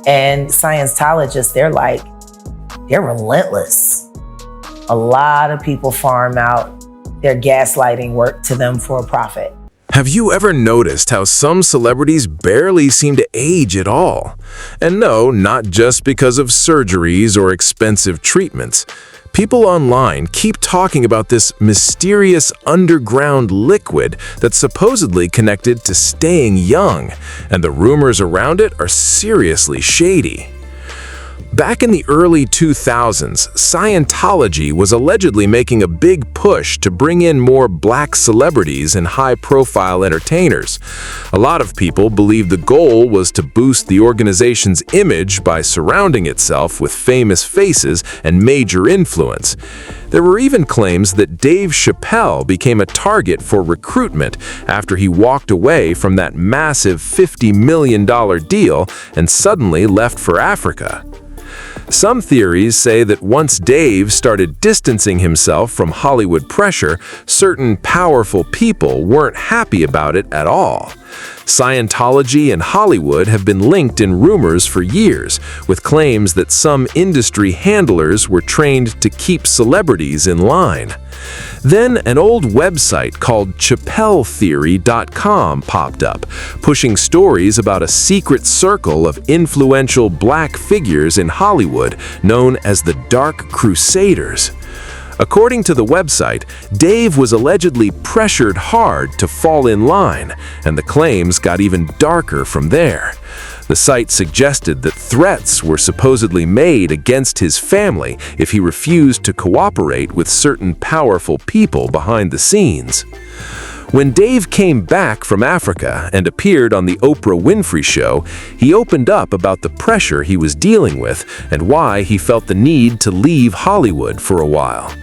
And Scientologists, they're relentless. A lot of people farm out their gaslighting work to them for a profit. Have you ever noticed how some celebrities barely seem to age at all? And no, not just because of surgeries or expensive treatments. People online keep talking about this mysterious underground liquid that's supposedly connected to staying young, and the rumors around it are seriously shady. Back in the early 2000s, Scientology was allegedly making a big push to bring in more black celebrities and high-profile entertainers. A lot of people believe the goal was to boost the organization's image by surrounding itself with famous faces and major influence. There were even claims that Dave Chappelle became a target for recruitment after he walked away from that massive $50 million deal and suddenly left for Africa. Some theories say that once Dave started distancing himself from Hollywood pressure, certain powerful people weren't happy about it at all. Scientology and Hollywood have been linked in rumors for years, with claims that some industry handlers were trained to keep celebrities in line. Then an old website called ChappelleTheory.com popped up, pushing stories about a secret circle of influential black figures in Hollywood known as the Dark Crusaders. According to the website, Dave was allegedly pressured hard to fall in line, and the claims got even darker from there. The site suggested that threats were supposedly made against his family if he refused to cooperate with certain powerful people behind the scenes. When Dave came back from Africa and appeared on the Oprah Winfrey Show, he opened up about the pressure he was dealing with and why he felt the need to leave Hollywood for a while.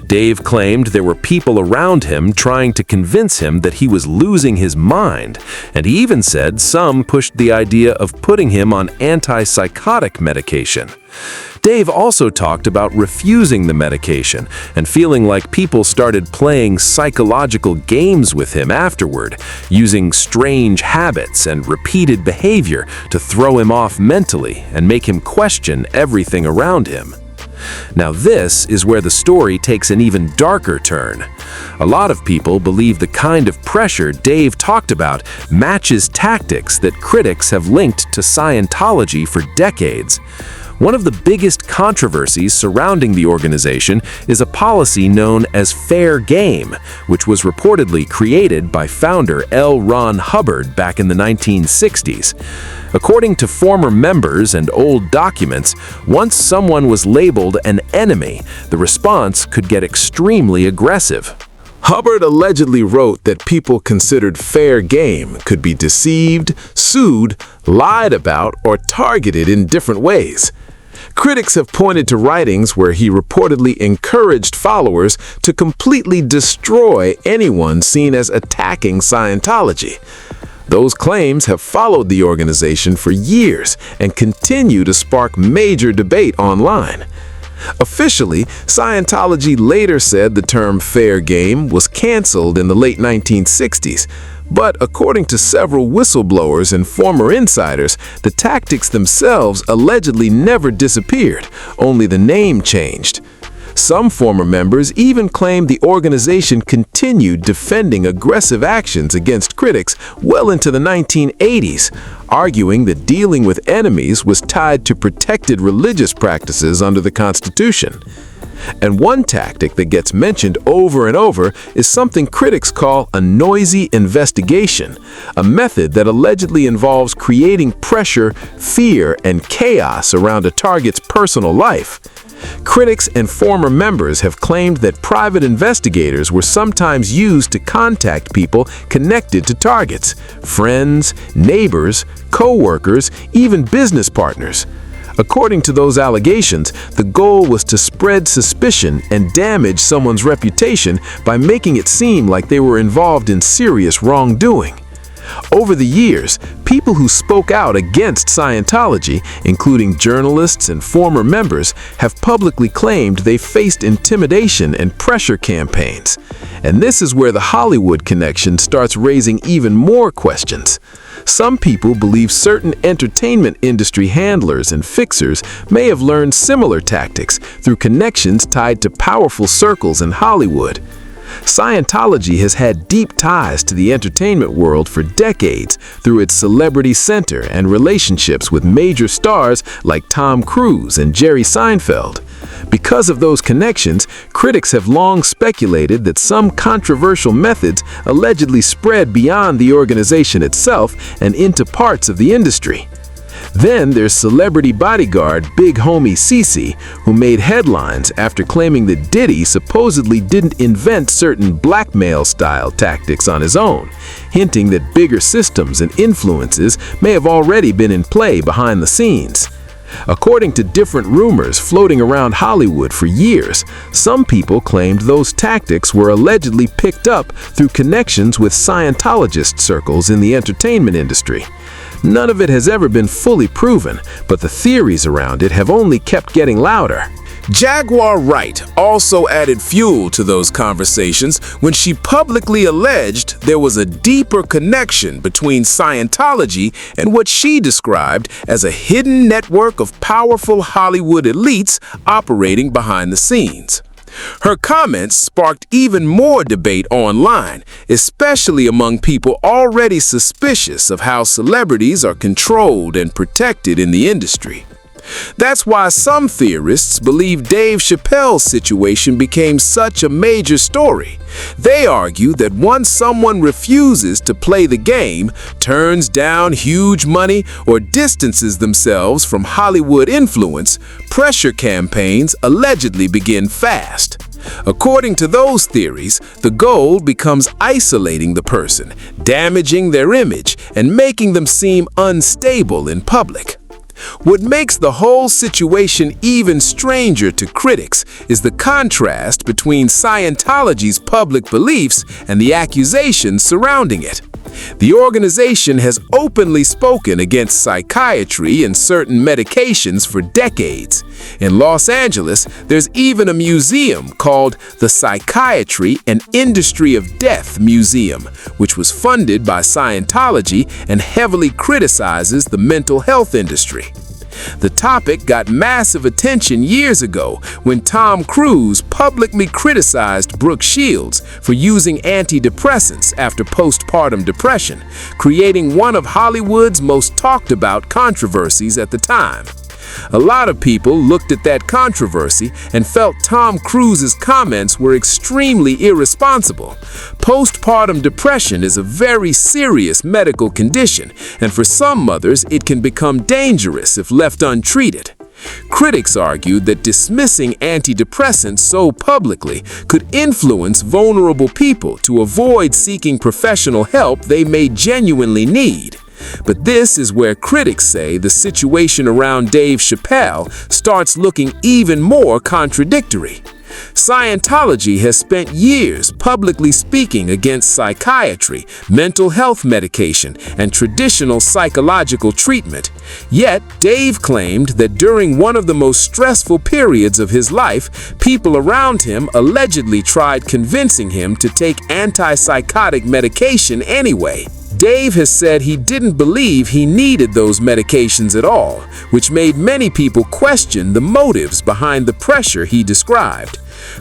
Dave claimed there were people around him trying to convince him that he was losing his mind, and he even said some pushed the idea of putting him on antipsychotic medication. Dave also talked about refusing the medication and feeling like people started playing psychological games with him afterward, using strange habits and repeated behavior to throw him off mentally and make him question everything around him. Now this is where the story takes an even darker turn. A lot of people believe the kind of pressure Dave talked about matches tactics that critics have linked to Scientology for decades. One of the biggest controversies surrounding the organization is a policy known as fair game, which was reportedly created by founder L. Ron Hubbard back in the 1960s. According to former members and old documents, once someone was labeled an enemy, the response could get extremely aggressive. Hubbard allegedly wrote that people considered fair game could be deceived, sued, lied about, or targeted in different ways. Critics have pointed to writings where he reportedly encouraged followers to completely destroy anyone seen as attacking Scientology. Those claims have followed the organization for years and continue to spark major debate online. Officially, Scientology later said the term fair game was canceled in the late 1960s, but according to several whistleblowers and former insiders, the tactics themselves allegedly never disappeared, only the name changed. Some former members even claimed the organization continued defending aggressive actions against critics well into the 1980s, arguing that dealing with enemies was tied to protected religious practices under the Constitution. And one tactic that gets mentioned over and over is something critics call a noisy investigation, a method that allegedly involves creating pressure, fear, and chaos around a target's personal life. Critics and former members have claimed that private investigators were sometimes used to contact people connected to targets, friends, neighbors, co-workers, even business partners. According to those allegations, the goal was to spread suspicion and damage someone's reputation by making it seem like they were involved in serious wrongdoing. Over the years, people who spoke out against Scientology, including journalists and former members, have publicly claimed they faced intimidation and pressure campaigns. And this is where the Hollywood connection starts raising even more questions. Some people believe certain entertainment industry handlers and fixers may have learned similar tactics through connections tied to powerful circles in Hollywood. Scientology has had deep ties to the entertainment world for decades through its celebrity center and relationships with major stars like Tom Cruise and Jerry Seinfeld. Because of those connections, critics have long speculated that some controversial methods allegedly spread beyond the organization itself and into parts of the industry. Then there's celebrity bodyguard Big Homie Cece, who made headlines after claiming that Diddy supposedly didn't invent certain blackmail-style tactics on his own, hinting that bigger systems and influences may have already been in play behind the scenes. According to different rumors floating around Hollywood for years, some people claimed those tactics were allegedly picked up through connections with Scientologist circles in the entertainment industry. None of it has ever been fully proven, but the theories around it have only kept getting louder. Jaguar Wright also added fuel to those conversations when she publicly alleged there was a deeper connection between Scientology and what she described as a hidden network of powerful Hollywood elites operating behind the scenes. Her comments sparked even more debate online, especially among people already suspicious of how celebrities are controlled and protected in the industry. That's why some theorists believe Dave Chappelle's situation became such a major story. They argue that once someone refuses to play the game, turns down huge money, or distances themselves from Hollywood influence, pressure campaigns allegedly begin fast. According to those theories, the goal becomes isolating the person, damaging their image, and making them seem unstable in public. What makes the whole situation even stranger to critics is the contrast between Scientology's public beliefs and the accusations surrounding it. The organization has openly spoken against psychiatry and certain medications for decades. In Los Angeles, there's even a museum called the Psychiatry and Industry of Death Museum, which was funded by Scientology and heavily criticizes the mental health industry. The topic got massive attention years ago when Tom Cruise publicly criticized Brooke Shields for using antidepressants after postpartum depression, creating one of Hollywood's most talked about controversies at the time. A lot of people looked at that controversy and felt Tom Cruise's comments were extremely irresponsible. Postpartum depression is a very serious medical condition, and for some mothers, it can become dangerous if left untreated. Critics argued that dismissing antidepressants so publicly could influence vulnerable people to avoid seeking professional help they may genuinely need. But this is where critics say the situation around Dave Chappelle starts looking even more contradictory. Scientology has spent years publicly speaking against psychiatry, mental health medication, and traditional psychological treatment. Yet, Dave claimed that during one of the most stressful periods of his life, people around him allegedly tried convincing him to take antipsychotic medication anyway. Dave has said he didn't believe he needed those medications at all, which made many people question the motives behind the pressure he described.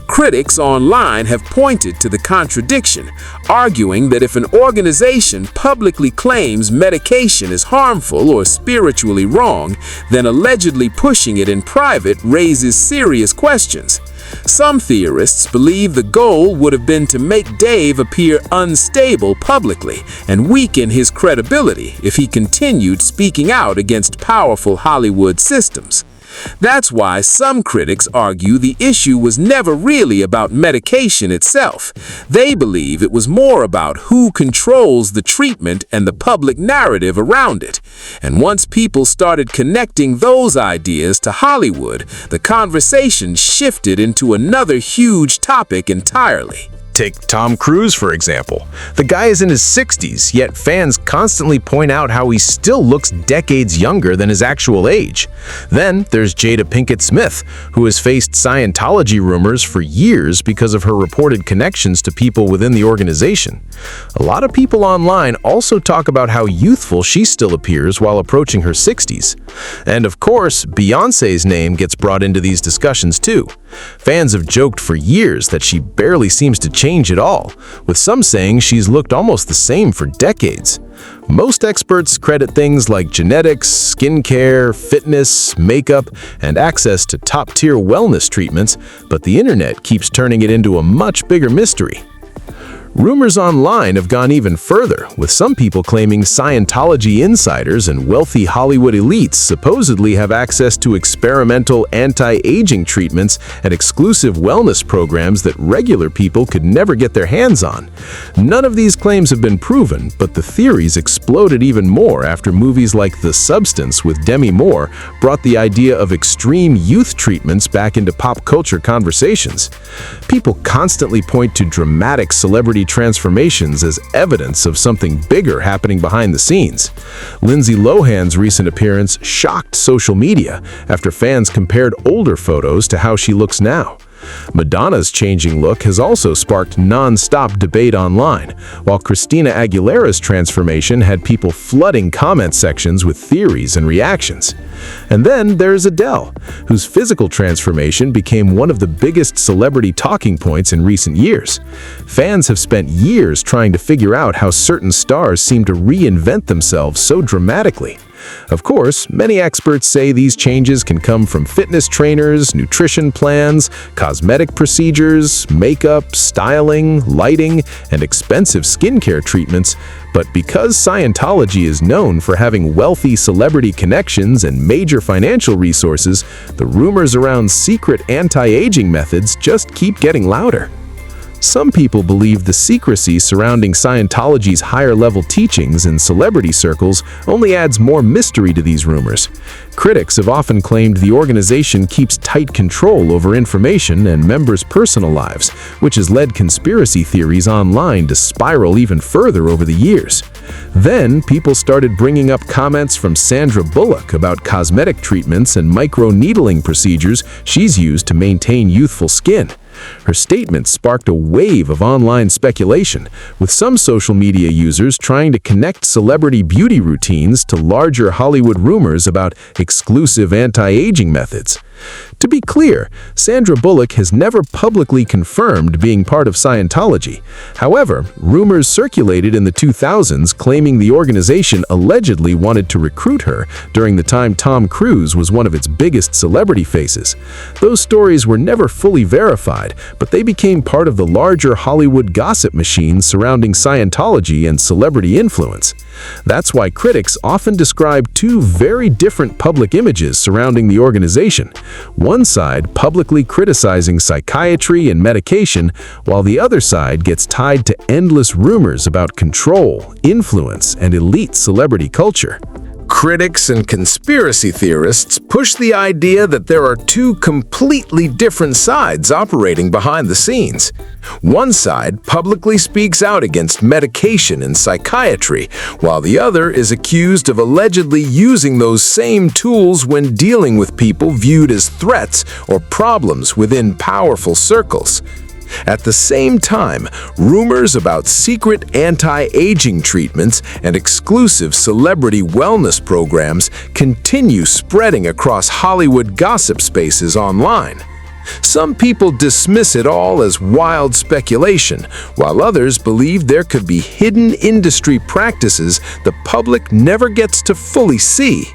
Critics online have pointed to the contradiction, arguing that if an organization publicly claims medication is harmful or spiritually wrong, then allegedly pushing it in private raises serious questions. Some theorists believe the goal would have been to make Dave appear unstable publicly and weaken his credibility if he continued speaking out against powerful Hollywood systems. That's why some critics argue the issue was never really about medication itself. They believe it was more about who controls the treatment and the public narrative around it. And once people started connecting those ideas to Hollywood, the conversation shifted into another huge topic entirely. Take Tom Cruise, for example. The guy is in his 60s, yet fans constantly point out how he still looks decades younger than his actual age. Then there's Jada Pinkett Smith, who has faced Scientology rumors for years because of her reported connections to people within the organization. A lot of people online also talk about how youthful she still appears while approaching her 60s. And of course, Beyoncé's name gets brought into these discussions too. Fans have joked for years that she barely seems to change at all, with some saying she's looked almost the same for decades. Most experts credit things like genetics, skincare, fitness, makeup, and access to top-tier wellness treatments, but the internet keeps turning it into a much bigger mystery. Rumors online have gone even further, with some people claiming Scientology insiders and wealthy Hollywood elites supposedly have access to experimental anti-aging treatments and exclusive wellness programs that regular people could never get their hands on. None of these claims have been proven, but the theories exploded even more after movies like The Substance with Demi Moore brought the idea of extreme youth treatments back into pop culture conversations. People constantly point to dramatic celebrity transformations as evidence of something bigger happening behind the scenes. Lindsay Lohan's recent appearance shocked social media after fans compared older photos to how she looks now. Madonna's changing look has also sparked non-stop debate online, while Christina Aguilera's transformation had people flooding comment sections with theories and reactions. And then there's Adele, whose physical transformation became one of the biggest celebrity talking points in recent years. Fans have spent years trying to figure out how certain stars seem to reinvent themselves so dramatically. Of course, many experts say these changes can come from fitness trainers, nutrition plans, cosmetic procedures, makeup, styling, lighting, and expensive skincare treatments, but because Scientology is known for having wealthy celebrity connections and major financial resources, the rumors around secret anti-aging methods just keep getting louder. Some people believe the secrecy surrounding Scientology's higher-level teachings in celebrity circles only adds more mystery to these rumors. Critics have often claimed the organization keeps tight control over information and members' personal lives, which has led conspiracy theories online to spiral even further over the years. Then, people started bringing up comments from Sandra Bullock about cosmetic treatments and micro-needling procedures she's used to maintain youthful skin. Her statement sparked a wave of online speculation, with some social media users trying to connect celebrity beauty routines to larger Hollywood rumors about exclusive anti-aging methods. To be clear, Sandra Bullock has never publicly confirmed being part of Scientology. However, rumors circulated in the 2000s claiming the organization allegedly wanted to recruit her during the time Tom Cruise was one of its biggest celebrity faces. Those stories were never fully verified, but they became part of the larger Hollywood gossip machine surrounding Scientology and celebrity influence. That's why critics often describe two very different public images surrounding the organization. One side publicly criticizing psychiatry and medication, while the other side gets tied to endless rumors about control, influence, and elite celebrity culture. Critics and conspiracy theorists push the idea that there are two completely different sides operating behind the scenes. One side publicly speaks out against medication and psychiatry, while the other is accused of allegedly using those same tools when dealing with people viewed as threats or problems within powerful circles. At the same time, rumors about secret anti-aging treatments and exclusive celebrity wellness programs continue spreading across Hollywood gossip spaces online. Some people dismiss it all as wild speculation, while others believe there could be hidden industry practices the public never gets to fully see.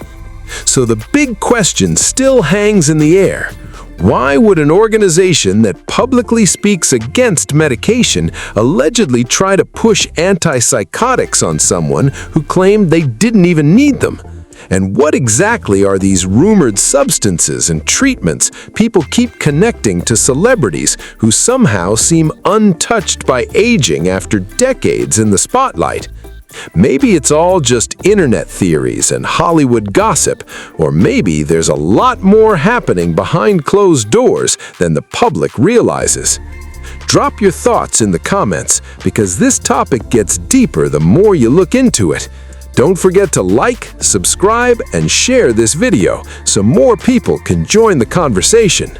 So the big question still hangs in the air. Why would an organization that publicly speaks against medication allegedly try to push antipsychotics on someone who claimed they didn't even need them? And what exactly are these rumored substances and treatments people keep connecting to celebrities who somehow seem untouched by aging after decades in the spotlight? Maybe it's all just internet theories and Hollywood gossip, or maybe there's a lot more happening behind closed doors than the public realizes. Drop your thoughts in the comments because this topic gets deeper the more you look into it. Don't forget to like, subscribe, and share this video so more people can join the conversation.